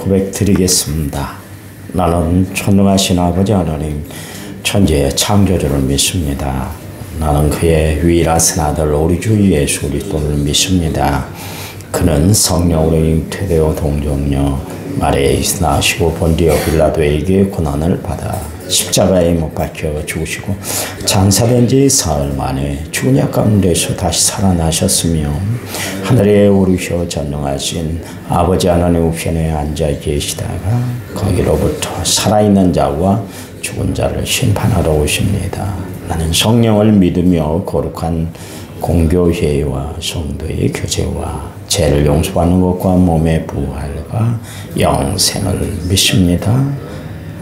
고백드리겠습니다. 나는 전능하신 아버지 하나님 천지의 창조주를 믿습니다. 나는 그의 유일하신 아들 우리 주 예수 그리스도를 믿습니다. 그는 성령으로 잉태되어 동정녀 마리아에 나시고 본디오 빌라도에게 고난을 받아 십자가에 못 박혀 죽으시고 장사된 지 사흘 만에 죽은 자 가운데서 다시 살아나셨으며 하늘에 오르셔 전능하신 아버지 하나님 우편에 앉아 계시다가 거기로부터 살아있는 자와 죽은 자를 심판하러 오십니다. 나는 성령을 믿으며 거룩한 공교회와 성도의 교제와 죄를 용서받는 것과 몸의 부활과 영생을 믿습니다.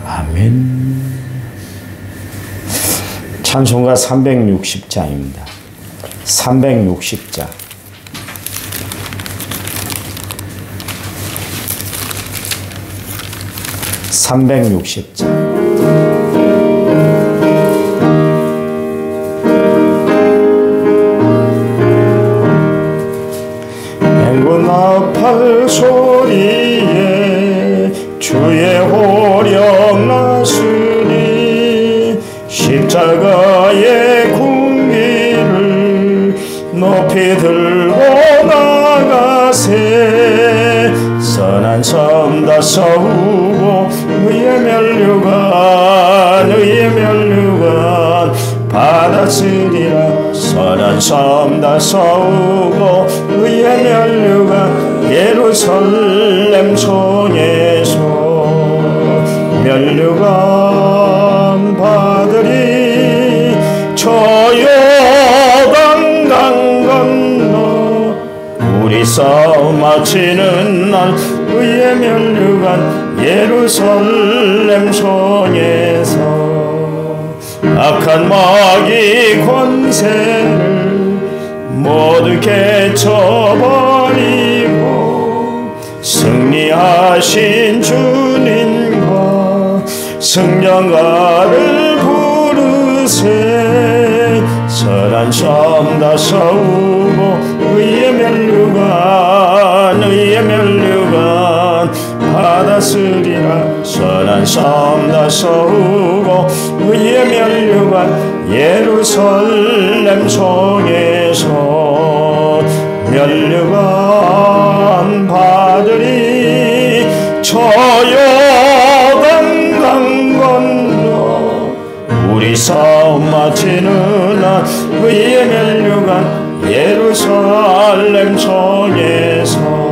아멘. 찬송가 360장입니다. 360장. 맹군 나팔 소리에 주의 호령 나으니 십자가의 군기를 높이 들고 나가세. 선한 섬 다 서우고 의의 면류관 받았으리라. 선한 섬 다 서우고 의의 면류관 예루살렘 손에서 면류관 받으리. 저 요단 강 건너 우리 싸움 마치는 날 의의 면류관 예루살렘 손에서 악한 마귀 권세를 모두 깨쳐버리고 승리하신 주님과 승전가를 부르세. 선한 섬 다 서우고 의의 면류관 받았으리라. 선한 섬 다 서우고 의의 면류관 예루살렘 성에서 면류관 받으리. 저 요단 강 건너 우리 싸움 마치는 날 의의 면류관 예루살렘 성에서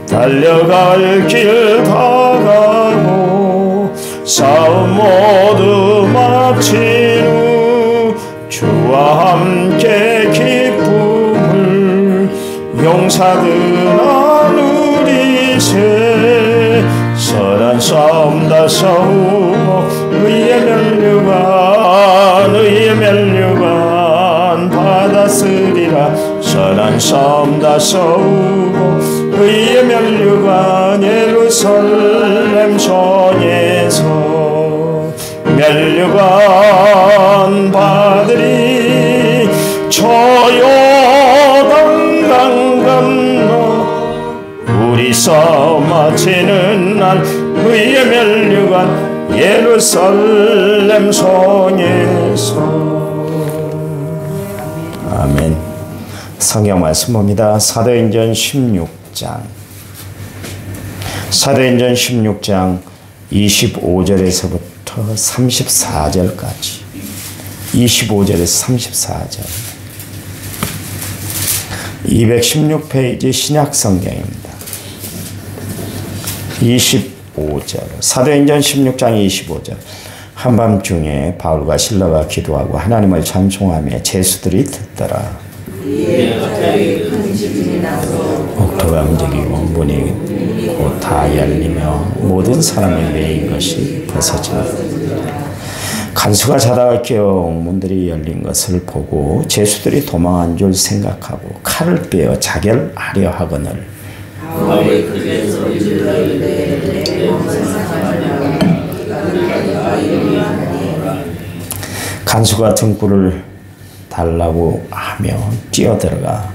달려갈 길 다 가고 싸움 모두 마친 후 주와 함께 기쁨을 용사들 나누리세. 선한 섬 다 서우고 의의 면류관 받았으리라. 선한 섬 다 서우고 의의 면류관 예루살렘 손에서 면류관 받으리. 저 요단 강 건너 우리 싸움 마치는 날 의의 면류관 예루살렘 손에서. 아멘. 성경 말씀 봅니다. 사도행전 16장 25절에서부터 34절까지 25절에서 34절 216페이지 신약성경입니다. 25절 사도행전 16장 25절 한밤중에 바울과 실라가 기도하고 하나님을 찬송하며 제수들이 듣더라. 옥토가 움직이고 문이 곧 다 열리며 모든 사람의 매인 것이 벗어지니 간수가 자다가 깨어 문들이 열린 것을 보고 제수들이 도망한 줄 생각하고 칼을 빼어 자결하려 하거늘 간수가 등불을 달라고 하며 뛰어들어가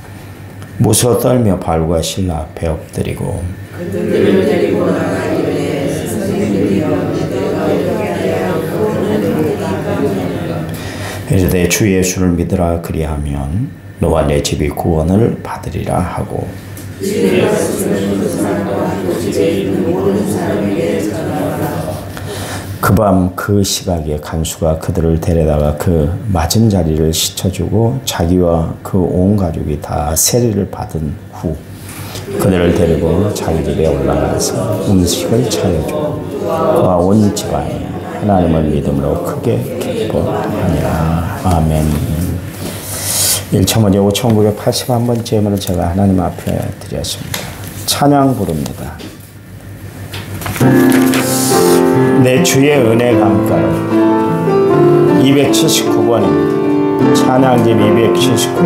무서워 떨며 바울과 실라 앞에 엎드리고 그들을 데리고 나가 이르되 주 예수를 믿으라 그리하면 너와 내 집이 구원을 받으리라 하고 그 밤 그 시각에 간수가 그들을 데려다가 그 맞은 자리를 씻어주고 자기와 그 온 가족이 다 세례를 받은 후 그들을 데리고 자기 집에 올라가서 음식을 차려주고 그와 온 집안이 하나님을 믿음으로 크게 기뻐하니라. 아멘. 1,500, 5,981번째 예물을 제가 하나님 앞에 드렸습니다. 찬양 부릅니다. 내 주의 은혜 강가로 279번입니다. 찬양집 279번.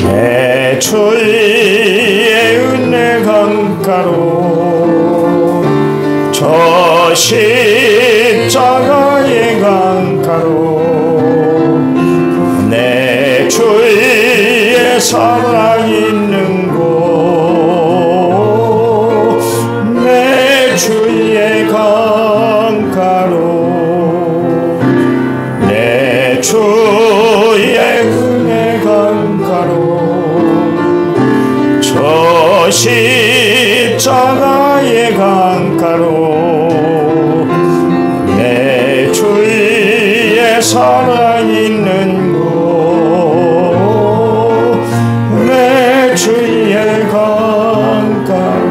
내 주의 은혜 강가로 저 십자가의 강가로 내 주의 사랑 있는 곳 내 주의 강가로 내 주의 은혜 강가로 저 십자가의 강가로 내 주의 사랑 있는 곳 내 주의 강가로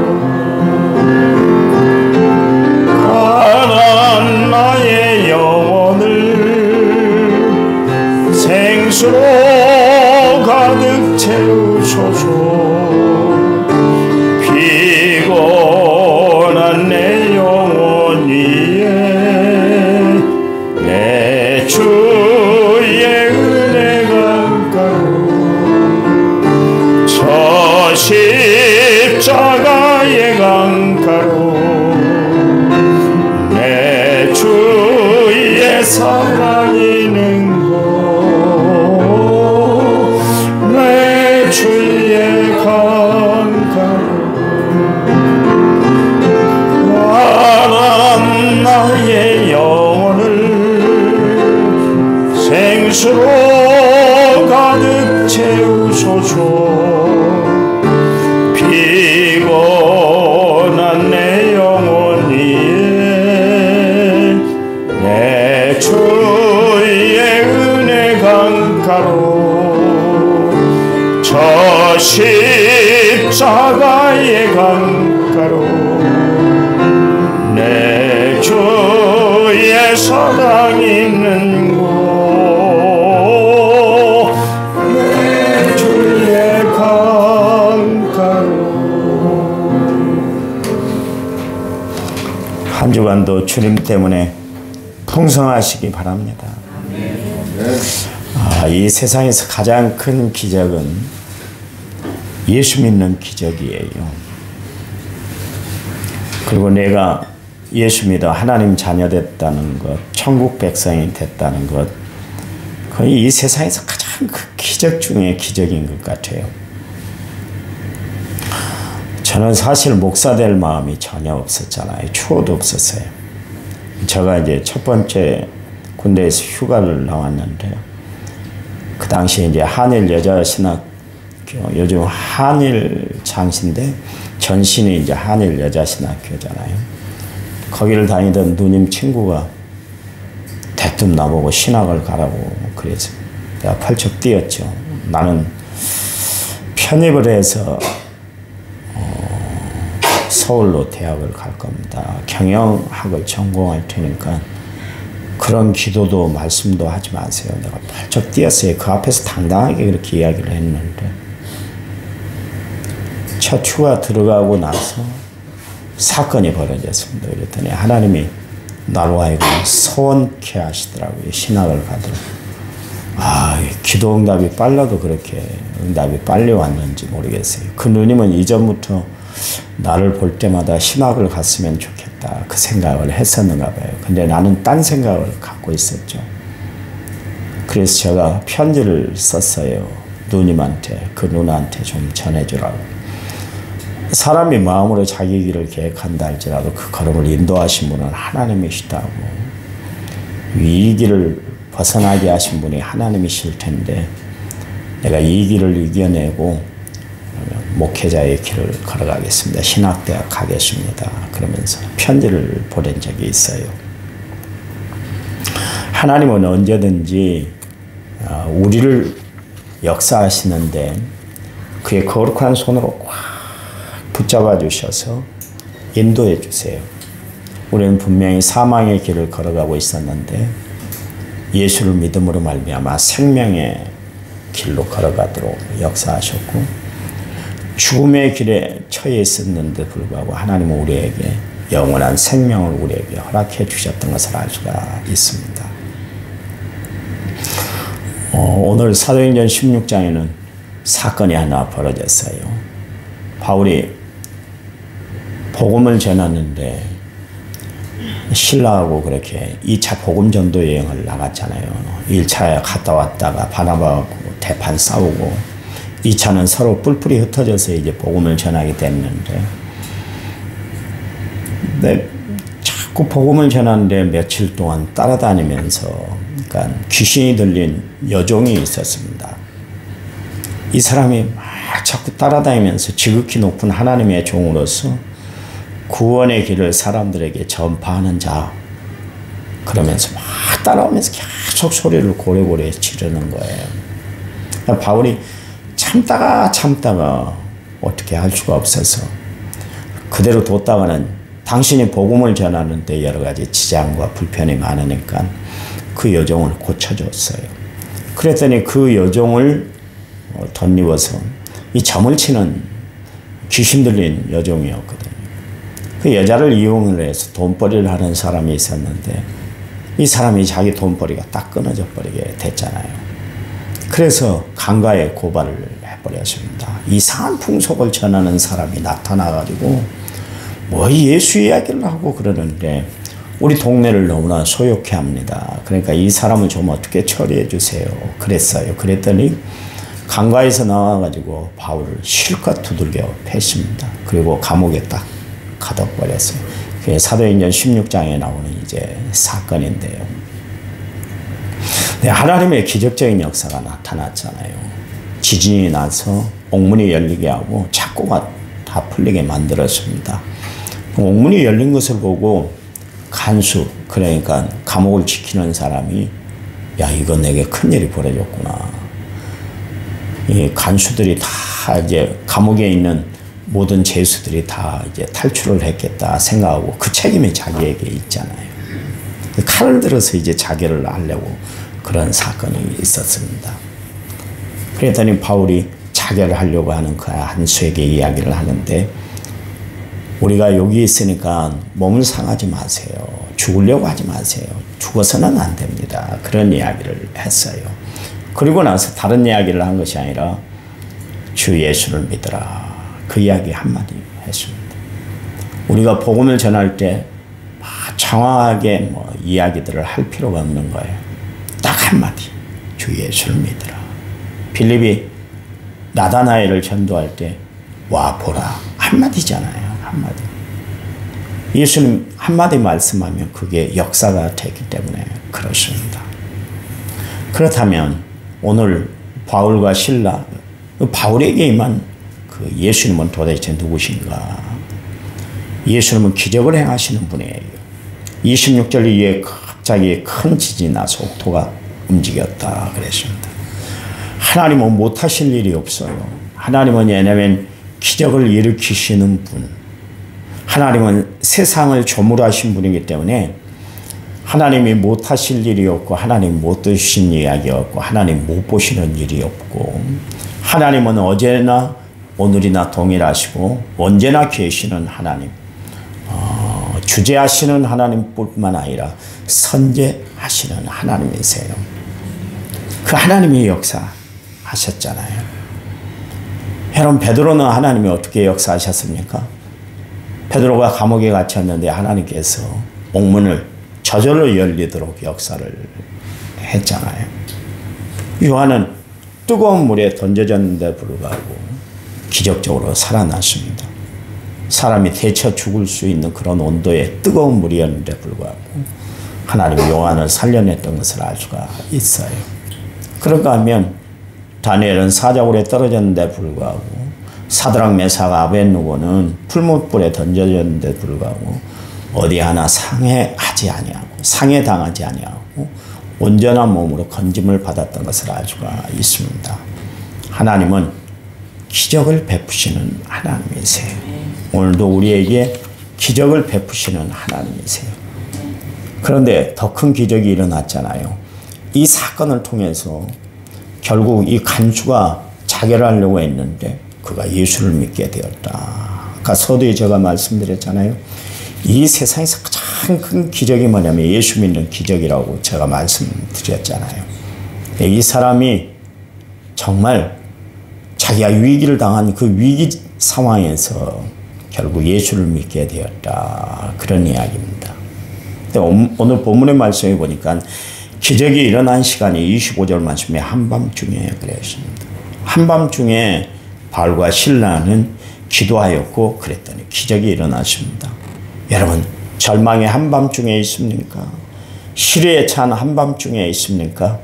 가난 나의 영혼을 생수로 가득 채우소서. 피곤한 내 영혼 위에 내 주의 은혜 강가로 저 십자가의 강가로 내 주의 사랑 있는 곳 내 주의 강가로 가난 나의 영혼을 생수로 가득 채우소서. 피곤한 내 영혼 위에 내 주의 은혜 강가로 저 십자가의 강가로 내 주의 사랑 있는 곳 내 주의 강가로. 한 주간도 주님 때문에 풍성하시기 바랍니다. 이 세상에서 가장 큰 기적은 예수 믿는 기적이에요. 그리고 내가 예수 믿어 하나님 자녀 됐다는 것, 천국 백성이 됐다는 것, 거의 이 세상에서 가장 큰 기적 중에 기적인 것 같아요. 저는 사실 목사 될 마음이 전혀 없었잖아요. 추호도 없었어요. 제가 이제 첫 번째 군대에서 휴가를 나왔는데, 그 당시에 이제 한일 여자신학교, 요즘 한일 장신대, 전신이 이제 한일 여자신학교잖아요. 거기를 다니던 누님 친구가 대뜸 나보고 신학을 가라고 그래서 내가 펄쩍 뛰었죠. 나는 편입을 해서 서울로 대학을 갈 겁니다. 경영학을 전공할 테니까 그런 기도도 말씀도 하지 마세요. 내가 펄쩍 뛰었어요. 그 앞에서 당당하게 그렇게 이야기를 했는데, 첫 휴가 들어가고 나서 사건이 벌어졌습니다. 그랬더니 하나님이 나로 하여금 서원케 하시더라고요. 신학을 가더라고요. 기도 응답이 빨라도 그렇게 응답이 빨리 왔는지 모르겠어요. 그 누님은 이전부터 나를 볼 때마다 신학을 갔으면 좋겠다, 그 생각을 했었는가 봐요. 근데 나는 딴 생각을 갖고 있었죠. 그래서 제가 편지를 썼어요. 누님한테, 그 누나한테 좀 전해주라고. 사람이 마음으로 자기 길을 계획한다 할지라도 그 걸음을 인도하신 분은 하나님이시다고. 이 길을 벗어나게 하신 분이 하나님이실 텐데 내가 이 길을 이겨내고 목회자의 길을 걸어가겠습니다. 신학대학 가겠습니다. 그러면서 편지를 보낸 적이 있어요. 하나님은 언제든지 우리를 역사하시는데 그의 거룩한 손으로 꽉 붙잡아 주셔서 인도해 주세요. 우리는 분명히 사망의 길을 걸어가고 있었는데 예수를 믿음으로 말미암아 생명의 길로 걸어가도록 역사하셨고 죽음의 길에 처해 있었는데 불구하고 하나님은 우리에게 영원한 생명을 우리에게 허락해 주셨던 것을 알 수가 있습니다. 오늘 사도행전 16장에는 사건이 하나 벌어졌어요. 바울이 복음을 전하는데 신라하고 그렇게 2차 복음 전도 여행을 나갔잖아요. 1차에 갔다 왔다가 바나바하고 대판 싸우고 2차는 서로 뿔뿔이 흩어져서 이제 복음을 전하게 됐는데 자꾸 복음을 전하는데 며칠 동안 따라다니면서 그러니까 귀신이 들린 여종이 있었습니다. 이 사람이 막 자꾸 따라다니면서 지극히 높은 하나님의 종으로서 구원의 길을 사람들에게 전파하는 자 그러면서 막 따라오면서 계속 소리를 고래고래 지르는 거예요. 바울이 참다가 어떻게 할 수가 없어서 그대로 뒀다가는 당신이 복음을 전하는데 여러 가지 지장과 불편이 많으니까 그 여종을 고쳐줬어요. 그랬더니 그 여종을 덧입어서 이 점을 치는 귀신 들린 여종이었거든요. 그 여자를 이용을 해서 돈벌이를 하는 사람이 있었는데 이 사람이 자기 돈벌이가 딱 끊어져 버리게 됐잖아요. 그래서 강가에 고발을 해버렸습니다. 이상한 풍속을 전하는 사람이 나타나가지고 뭐 예수 이야기를 하고 그러는데 우리 동네를 너무나 소욕해 합니다. 그러니까 이 사람을 좀 어떻게 처리해 주세요. 그랬어요. 그랬더니 강가에서 나와가지고 바울을 실컷 두들겨 팼습니다. 그리고 감옥에 딱 가둬버렸어요. 그게 사도행전 16장에 나오는 이제 사건인데요. 네, 하나님의 기적적인 역사가 나타났잖아요. 지진이 나서 옥문이 열리게 하고 착고가 다 풀리게 만들었습니다. 옥문이 열린 것을 보고 간수, 그러니까 감옥을 지키는 사람이 야, 이거 내게 큰일이 벌어졌구나. 이 간수들이 다 이제 감옥에 있는 모든 죄수들이 다 이제 탈출을 했겠다 생각하고 그 책임이 자기에게 있잖아요. 칼을 들어서 이제 자결을 하려고 그런 사건이 있었습니다. 그랬더니 바울이 자결을 하려고 하는 그 한수에게 이야기를 하는데 우리가 여기 있으니까 몸을 상하지 마세요. 죽으려고 하지 마세요. 죽어서는 안 됩니다. 그런 이야기를 했어요. 그리고 나서 다른 이야기를 한 것이 아니라 주 예수를 믿으라. 그 이야기 한마디 했습니다. 우리가 복음을 전할 때 장황하게 이야기들을 할 필요가 없는 거예요. 딱 한마디. 주 예수를 믿으라. 빌립이 나다나엘을 전도할 때 와 보라. 한마디잖아요. 한마디. 예수님 한마디 말씀하면 그게 역사가 되기 때문에 그렇습니다. 그렇다면 오늘 바울과 실라, 바울에게 임한 그 예수님은 도대체 누구신가? 예수님은 기적을 행하시는 분이에요. 26절 이후에 갑자기 큰 지진이 나서 옥토가 움직였다 그랬습니다. 하나님은 못하실 일이 없어요. 하나님은 왜냐하면 기적을 일으키시는 분, 하나님은 세상을 조물하신 분이기 때문에 하나님이 못하실 일이 없고 하나님 못 드신 이야기 없고 하나님 못 보시는 일이 없고 하나님은 어제나 오늘이나 동일하시고 언제나 계시는 하나님, 주재하시는 하나님뿐만 아니라 선재하시는 하나님이세요. 그 하나님이 역사하셨잖아요. 여러분 베드로는 하나님이 어떻게 역사하셨습니까? 베드로가 감옥에 갇혔는데 하나님께서 옥문을 저절로 열리도록 역사를 했잖아요. 요한은 뜨거운 물에 던져졌는데 불구하고 기적적으로 살아났습니다. 사람이 데쳐 죽을 수 있는 그런 온도의 뜨거운 물이었는데 불구하고 하나님이 요한을 살려냈던 것을 알 수가 있어요. 그런가 하면 다니엘은 사자굴에 떨어졌는데 불구하고 사드락 메삭 아벳느고는 풀무불에 던져졌는데 불구하고 어디 하나 상해하지 아니하고 상해당하지 아니하고 온전한 몸으로 건짐을 받았던 것을 알 수가 있습니다. 하나님은 기적을 베푸시는 하나님이세요. 오늘도 우리에게 기적을 베푸시는 하나님이세요. 그런데 더 큰 기적이 일어났잖아요. 이 사건을 통해서 결국 이 간수가 자결하려고 했는데 그가 예수를 믿게 되었다. 아까 서두에 제가 말씀드렸잖아요. 이 세상에서 가장 큰 기적이 뭐냐면 예수 믿는 기적이라고 제가 말씀드렸잖아요. 이 사람이 정말 자기가 위기를 당한 그 위기 상황에서 결국 예수를 믿게 되었다. 그런 이야기입니다. 근데 오늘 본문의 말씀에 보니까 기적이 일어난 시간이 25절 말씀에 한밤중에 그랬습니다. 한밤중에 바울과 실라는 기도하였고 그랬더니 기적이 일어났습니다. 여러분 절망의 한밤중에 있습니까? 시리에 찬 한밤중에 있습니까?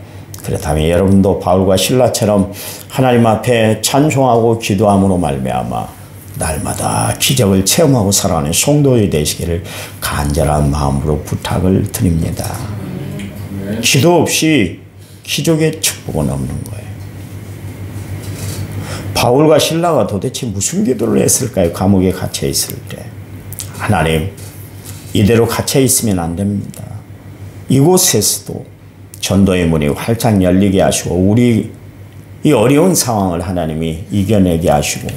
그렇다면 여러분도 바울과 실라처럼 하나님 앞에 찬송하고 기도함으로 말미암아 날마다 기적을 체험하고 살아가는 성도의 되시기를 간절한 마음으로 부탁을 드립니다. 기도 없이 기적의 축복은 없는 거예요. 바울과 실라가 도대체 무슨 기도를 했을까요? 감옥에 갇혀 있을 때. 하나님, 이대로 갇혀 있으면 안 됩니다. 이곳에서도 전도의 문이 활짝 열리게 하시고 우리 이 어려운 상황을 하나님이 이겨내게 하시고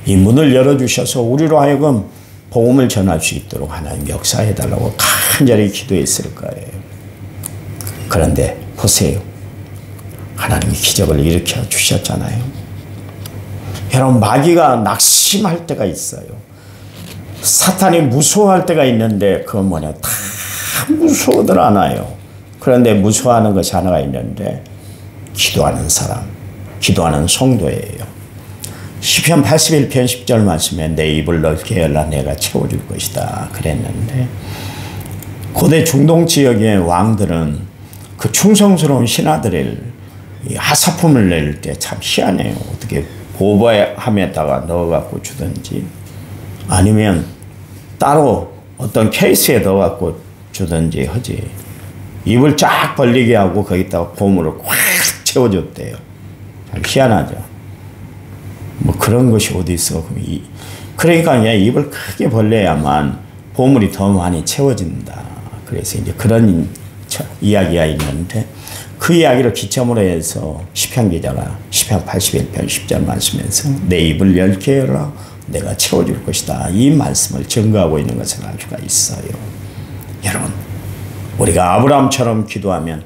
이 문을 열어주셔서 우리로 하여금 복음을 전할 수 있도록 하나님 역사해달라고 간절히 기도했을 거예요. 그런데 보세요. 하나님이 기적을 일으켜 주셨잖아요. 여러분 마귀가 낙심할 때가 있어요. 사탄이 무서워할 때가 있는데 그건 뭐냐. 다 무서워들 않아요. 그런데 무서워하는 것이 하나가 있는데 기도하는 사람, 기도하는 성도예요. 시편 81편 10절 말씀에 내 입을 넓게 열라 내가 채워줄 것이다 그랬는데 고대 중동 지역의 왕들은 그 충성스러운 신하들을 하사품을 낼 때 참 희한해요. 어떻게 보배함에다가 넣어갖고 주든지 아니면 따로 어떤 케이스에 넣어갖고 주든지 하지. 입을 쫙 벌리게 하고 거기다가 보물을 꽉 채워줬대요. 참 희한하죠. 뭐 그런 것이 어디 있어. 그러니까 그냥 입을 크게 벌려야만 보물이 더 많이 채워진다. 그래서 이제 그런 이야기가 있는데 그 이야기를 기점으로 해서 시편 기자가 시편 81편 10절 말씀에서 내 입을 열게 열라 내가 채워줄 것이다. 이 말씀을 증거하고 있는 것을 알 수가 있어요. 여러분 우리가 아브라함처럼 기도하면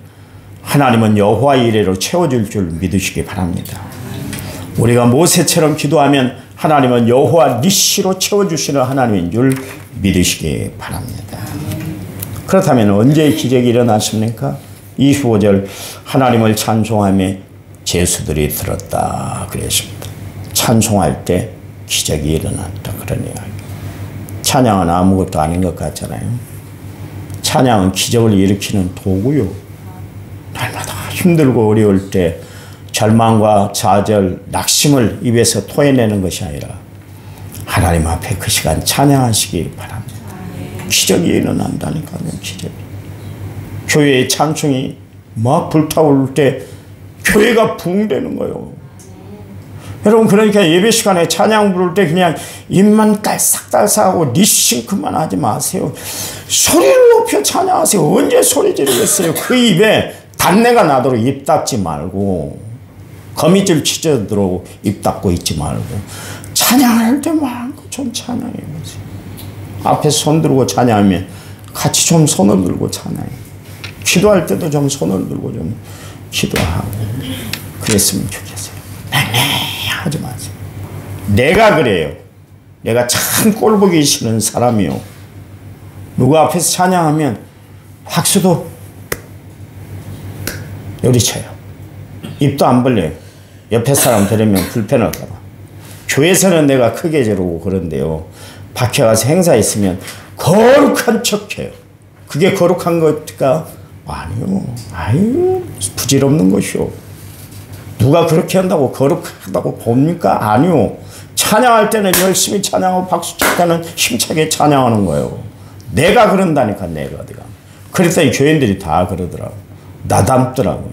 하나님은 여호와 이레로 채워줄 줄 믿으시기 바랍니다. 우리가 모세처럼 기도하면 하나님은 여호와 니시로 채워주시는 하나님인 줄 믿으시기 바랍니다. 그렇다면 언제 기적이 일어났습니까? 25절 하나님을 찬송하며 제수들이 들었다 그랬습니다. 찬송할 때 기적이 일어났다 그런 이야기. 찬양은 아무것도 아닌 것 같잖아요. 찬양은 기적을 일으키는 도구요. 날마다 힘들고 어려울 때 절망과 좌절, 낙심을 입에서 토해내는 것이 아니라 하나님 앞에 그 시간 찬양하시기 바랍니다. 기적이 일어난다니까요. 기적이. 교회의 찬송이 막 불타오를 때 교회가 부흥되는 거예요. 여러분 그러니까 예배 시간에 찬양 부를 때 그냥 입만 딸싹딸싹하고 리싱크만 하지 마세요. 소리를 높여 찬양하세요. 언제 소리 지르겠어요. 그 입에 단내가 나도록 입 닫지 말고 거미줄 치저들어 입 닫고 있지 말고 찬양할 때 마음껏 좀 찬양해보세요. 앞에 손 들고 찬양하면 같이 좀 손을 들고 찬양해. 기도할 때도 좀 손을 들고 좀 기도하고 그랬으면 좋겠어요. 하지 마세요. 내가 그래요. 내가 참 꼴보기 싫은 사람이요. 누구 앞에서 찬양하면 박수도 요리쳐요. 입도 안 벌려요. 옆에 사람 들으면 불편할까 봐. 교회에서는 내가 크게 저러고 그런데요. 밖에 가서 행사 있으면 거룩한 척해요. 그게 거룩한 것일까? 아니요. 아유, 부질없는 것이요. 누가 그렇게 한다고 거룩하다고 봅니까? 아니요. 찬양할 때는 열심히 찬양하고 박수 칠 때는 힘차게 찬양하는 거예요. 내가 그런다니까, 내가 어디가. 그랬더니 교인들이 다 그러더라고. 나 닮더라고요.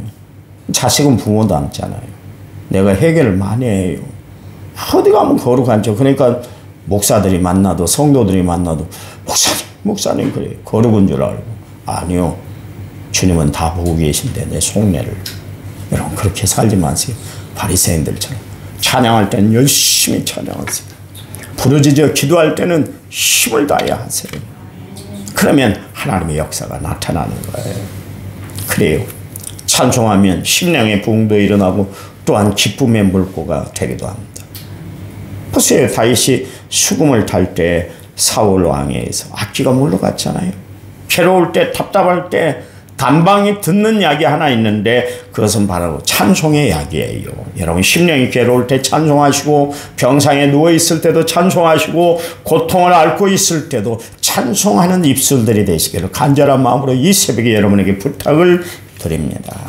자식은 부모 닮잖아요. 내가 해결을 많이 해요. 어디 가면 거룩한 척. 그러니까 목사들이 만나도 성도들이 만나도 목사님 그래요. 거룩한 줄 알고. 아니요. 주님은 다 보고 계신데 내 속내를. 여러분 그렇게 살지 마세요. 바리새인들처럼. 찬양할 때는 열심히 찬양하세요. 부르짖어 기도할 때는 힘을 다해야 하세요. 그러면 하나님의 역사가 나타나는 거예요. 그래요. 찬송하면 심령의 부흥도 일어나고 또한 기쁨의 물고가 되기도 합니다. 보세요. 다윗이 수금을 탈 때 사울 왕에서 악기가 물러갔잖아요. 괴로울 때 답답할 때 단방에 듣는 약이 하나 있는데 그것은 바로 찬송의 약이에요. 여러분 심령이 괴로울 때 찬송하시고 병상에 누워있을 때도 찬송하시고 고통을 앓고 있을 때도 찬송하는 입술들이 되시기를 간절한 마음으로 이 새벽에 여러분에게 부탁을 드립니다.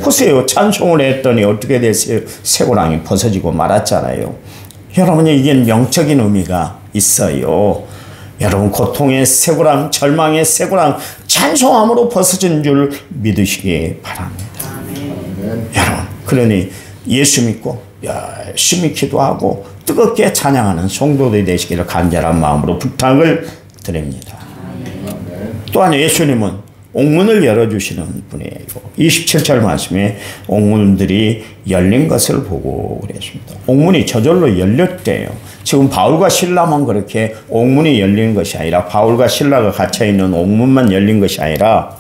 보세요. 찬송을 했더니 어떻게 됐어요? 쇠고랑이 벗어지고 말았잖아요. 여러분이 이게 영적인 의미가 있어요. 여러분 고통의 쇠고랑, 절망의 쇠고랑 찬송함으로 벗어진 줄 믿으시기 바랍니다. 여러분 그러니 예수 믿고 열심히 기도하고 뜨겁게 찬양하는 성도들이 되시기를 간절한 마음으로 부탁을 드립니다. 또한 예수님은 옥문을 열어주시는 분이에요. 27절 말씀에 옥문들이 열린 것을 보고 그랬습니다. 옥문이 저절로 열렸대요. 지금 바울과 실라만 그렇게 옥문이 열린 것이 아니라 바울과 실라가 갇혀있는 옥문만 열린 것이 아니라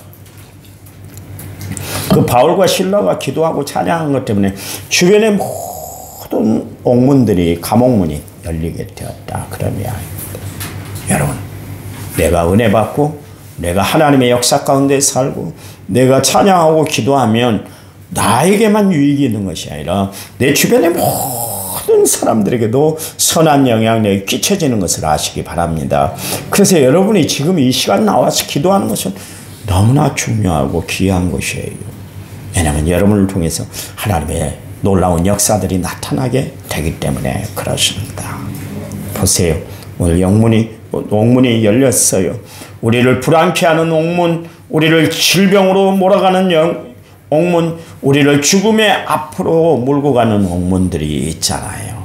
그 바울과 실라가 기도하고 찬양한 것 때문에 주변의 모든 옥문들이 감옥문이 열리게 되었다. 그런 이야기입니다. 여러분 내가 은혜 받고 내가 하나님의 역사 가운데 살고 내가 찬양하고 기도하면 나에게만 유익이 있는 것이 아니라 내 주변의 모든 사람들에게도 선한 영향력이 끼쳐지는 것을 아시기 바랍니다. 그래서 여러분이 지금 이 시간 나와서 기도하는 것은 너무나 중요하고 귀한 것이에요. 왜냐하면 여러분을 통해서 하나님의 놀라운 역사들이 나타나게 되기 때문에 그렇습니다. 보세요. 오늘 옥문이 열렸어요. 우리를 불안케 하는 옥문, 우리를 질병으로 몰아가는 옥문, 우리를 죽음의 앞으로 몰고 가는 옥문들이 있잖아요.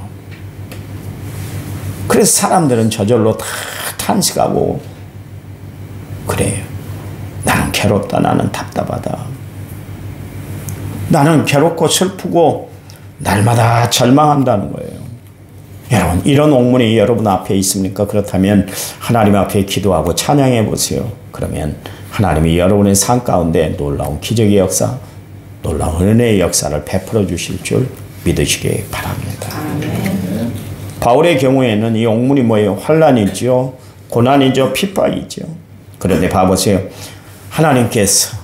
그래서 사람들은 저절로 다 탄식하고 그래요. 나는 괴롭다. 나는 답답하다. 나는 괴롭고 슬프고 날마다 절망한다는 거예요. 여러분 이런 옥문이 여러분 앞에 있습니까? 그렇다면 하나님 앞에 기도하고 찬양해 보세요. 그러면 하나님이 여러분의 삶 가운데 놀라운 기적의 역사, 놀라운 은혜의 역사를 베풀어 주실 줄 믿으시기 바랍니다. 바울의 경우에는 이 옥문이 뭐예요? 환난이죠. 고난이죠. 핍박이죠. 그런데 봐보세요. 하나님께서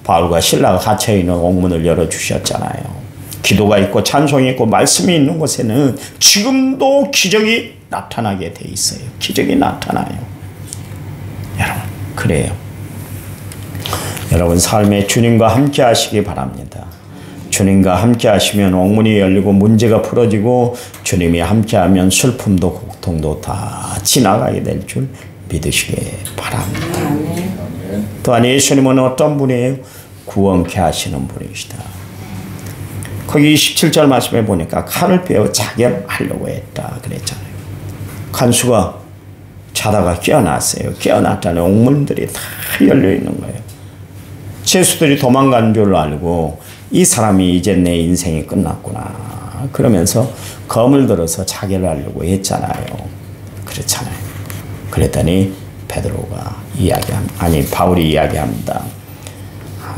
바울과 실라가 갇혀있는 옥문을 열어주셨잖아요. 기도가 있고 찬송이 있고 말씀이 있는 곳에는 지금도 기적이 나타나게 돼 있어요. 기적이 나타나요. 여러분 그래요. 여러분 삶에 주님과 함께 하시기 바랍니다. 주님과 함께 하시면 옥문이 열리고 문제가 풀어지고 주님이 함께 하면 슬픔도 고통도 다 지나가게 될 줄 믿으시기 바랍니다. 또한 예수님은 어떤 분이에요? 구원케 하시는 분이시다. 거기 17절 말씀에 보니까 칼을 빼어 자결하려고 했다 그랬잖아요. 간수가 자다가 깨어났어요. 깨어났다는 옥문들이 다 열려있는 거예요. 죄수들이 도망간 줄 알고 이 사람이 이제 내 인생이 끝났구나 그러면서 검을 들어서 자결하려고 했잖아요. 그렇잖아요. 그랬더니 바울이 이야기합니다.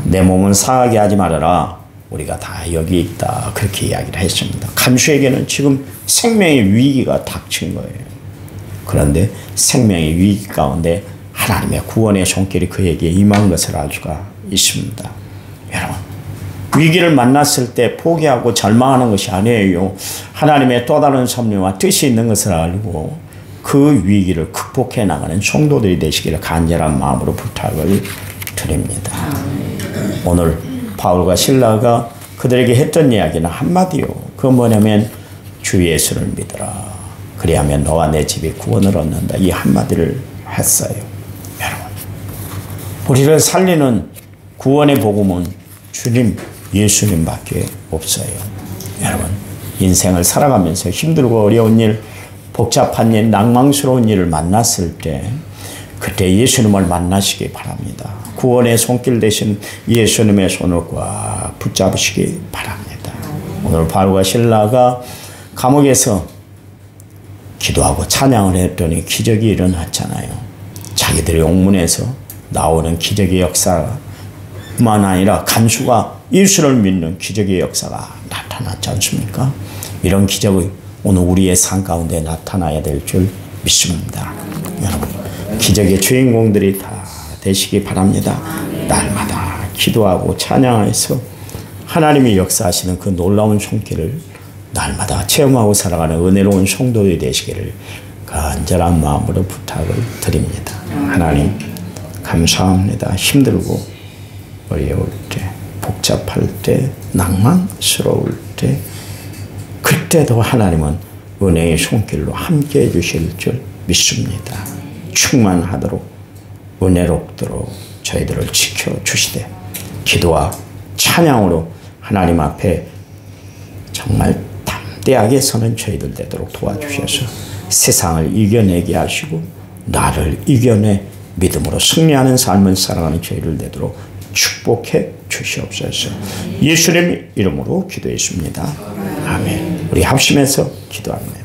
내 몸은 상하게 하지 말아라. 우리가 다 여기 있다. 그렇게 이야기를 했습니다. 간수에게는 지금 생명의 위기가 닥친 거예요. 그런데 생명의 위기 가운데 하나님의 구원의 손길이 그에게 임한 것을 알 수가 있습니다. 여러분 위기를 만났을 때 포기하고 절망하는 것이 아니에요. 하나님의 또 다른 섭리와 뜻이 있는 것을 알고 그 위기를 극복해 나가는 성도들이 되시기를 간절한 마음으로 부탁을 드립니다. 오늘 바울과 실라가 그들에게 했던 이야기는 한마디요. 그 뭐냐면 주 예수를 믿어라. 그리하면 너와 내 집이 구원을 얻는다. 이 한마디를 했어요. 여러분, 우리를 살리는 구원의 복음은 주님 예수님밖에 없어요. 여러분, 인생을 살아가면서 힘들고 어려운 일, 복잡한 일, 낭망스러운 일을 만났을 때 그때 예수님을 만나시기 바랍니다. 구원의 손길 대신 예수님의 손을 꽉 붙잡으시기 바랍니다. 오늘 바울과 실라가 감옥에서 기도하고 찬양을 했더니 기적이 일어났잖아요. 자기들의 옥문에서 나오는 기적의 역사만 아니라 간수가 예수를 믿는 기적의 역사가 나타났지 않습니까? 이런 기적이 오늘 우리의 삶 가운데 나타나야 될 줄 믿습니다. 여러분, 기적의 주인공들이 다 되시기 바랍니다. 날마다 기도하고 찬양해서 하나님이 역사하시는 그 놀라운 손길을 날마다 체험하고 살아가는 은혜로운 성도들이 되시기를 간절한 마음으로 부탁을 드립니다. 하나님 감사합니다. 힘들고 어려울 때, 복잡할 때, 낭만스러울 때, 그때도 하나님은 은혜의 손길로 함께해 주실 줄 믿습니다. 충만하도록 은혜롭도록 저희들을 지켜주시되 기도와 찬양으로 하나님 앞에 정말 담대하게 서는 저희들 되도록 도와주셔서 세상을 이겨내게 하시고 나를 이겨내 믿음으로 승리하는 삶을 살아가는 저희들 되도록 축복해 주시옵소서. 예수님 이름으로 기도했습니다. 아멘. 우리 합심해서 기도합니다.